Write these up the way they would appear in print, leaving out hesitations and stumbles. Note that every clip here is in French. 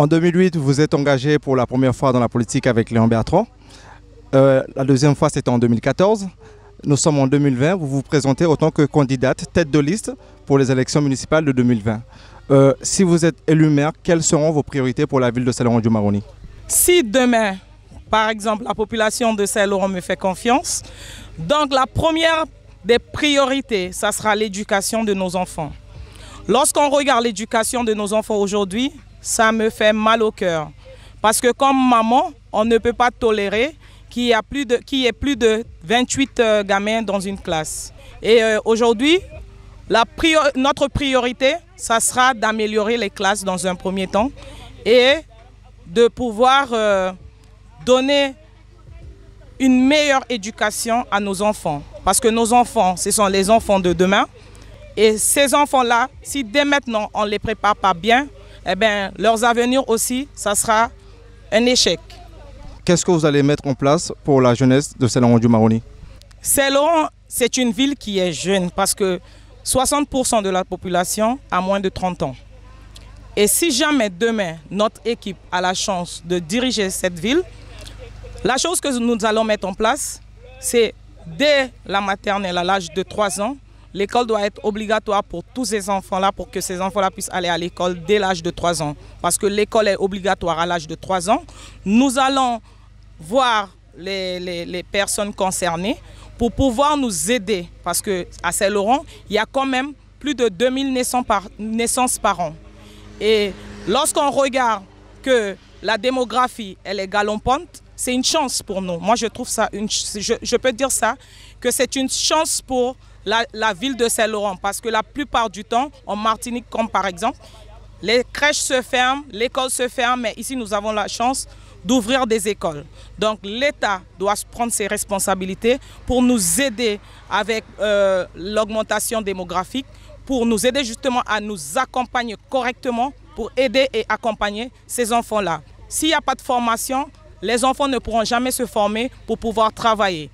En 2008, vous êtes engagé pour la première fois dans la politique avec Léon Bertrand. La deuxième fois, c'était en 2014. Nous sommes en 2020. Vous vous présentez en tant que candidate tête de liste pour les élections municipales de 2020. Si vous êtes élu maire, quelles seront vos priorités pour la ville de Saint-Laurent-du-Maroni? Si demain, par exemple, la population de Saint-Laurent me fait confiance, donc la première des priorités, ça sera l'éducation de nos enfants. Lorsqu'on regarde l'éducation de nos enfants aujourd'hui, ça me fait mal au cœur. Parce que comme maman, on ne peut pas tolérer qu'il y ait plus de 28 gamins dans une classe. Et aujourd'hui, notre priorité, ça sera d'améliorer les classes dans un premier temps et de pouvoir donner une meilleure éducation à nos enfants. Parce que nos enfants, ce sont les enfants de demain. Et ces enfants-là, si dès maintenant on ne les prépare pas bien, eh bien, leurs avenirs aussi, ça sera un échec. Qu'est-ce que vous allez mettre en place pour la jeunesse de Saint-Laurent-du-Maroni? Saint-Laurent, c'est une ville qui est jeune parce que 60% de la population a moins de 30 ans. Et si jamais demain, notre équipe a la chance de diriger cette ville, la chose que nous allons mettre en place, c'est dès la maternelle à l'âge de 3 ans, l'école doit être obligatoire pour tous ces enfants-là, pour que ces enfants-là puissent aller à l'école dès l'âge de 3 ans. Parce que l'école est obligatoire à l'âge de 3 ans. Nous allons voir les personnes concernées pour pouvoir nous aider. Parce qu'à Saint-Laurent, il y a quand même plus de 2000 naissances par an. Et lorsqu'on regarde que la démographie, elle est galopante, c'est une chance pour nous. Moi, je trouve ça, je peux dire ça, que c'est une chance pour la ville de Saint-Laurent. Parce que la plupart du temps, en Martinique, comme par exemple, les crèches se ferment, l'école se ferme, mais ici, nous avons la chance d'ouvrir des écoles. Donc, l'État doit prendre ses responsabilités pour nous aider avec l'augmentation démographique, pour nous aider justement à nous accompagner correctement, pour aider et accompagner ces enfants-là. S'il n'y a pas de formation, les enfants ne pourront jamais se former pour pouvoir travailler.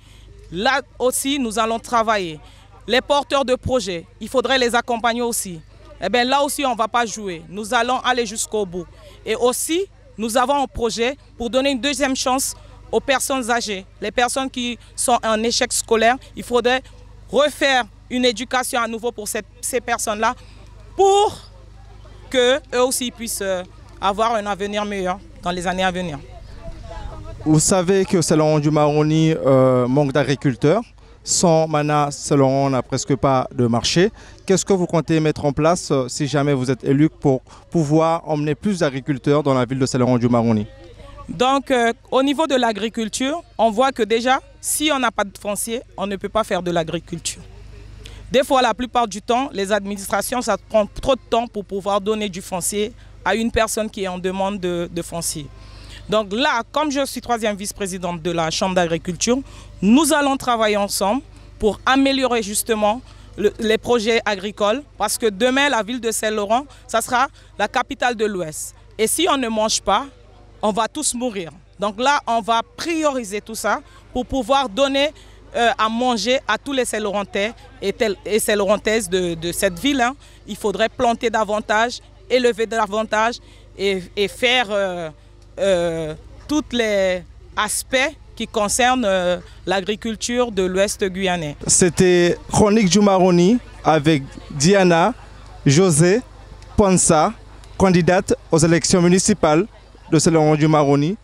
Là aussi, nous allons travailler. Les porteurs de projets, il faudrait les accompagner aussi. Eh bien, là aussi, on ne va pas jouer. Nous allons aller jusqu'au bout. Et aussi, nous avons un projet pour donner une deuxième chance aux personnes âgées. Les personnes qui sont en échec scolaire, il faudrait refaire une éducation à nouveau pour ces personnes-là pour qu'eux aussi puissent avoir un avenir meilleur dans les années à venir. Vous savez que Saint-Laurent-du-Maroni manque d'agriculteurs. Sans Mana, Saint-Laurent n'a presque pas de marché. Qu'est-ce que vous comptez mettre en place si jamais vous êtes élu pour pouvoir emmener plus d'agriculteurs dans la ville de Saint-Laurent-du-Maroni? Donc, au niveau de l'agriculture, on voit que déjà, si on n'a pas de foncier, on ne peut pas faire de l'agriculture. Des fois, la plupart du temps, les administrations, ça prend trop de temps pour pouvoir donner du foncier à une personne qui est en demande de foncier. Donc là, comme je suis 3e vice-présidente de la Chambre d'agriculture, nous allons travailler ensemble pour améliorer justement les projets agricoles. Parce que demain, la ville de Saint-Laurent, ça sera la capitale de l'Ouest. Et si on ne mange pas, on va tous mourir. Donc là, on va prioriser tout ça pour pouvoir donner à manger à tous les Saint-Laurentais et Saint-Laurentaises de cette ville. Hein. Il faudrait planter davantage, élever davantage et faire tous les aspects qui concernent l'agriculture de l'Ouest guyanais. C'était Chronique du Maroni avec Diana José Ponsa, candidate aux élections municipales de Saint-Laurent-du-Maroni.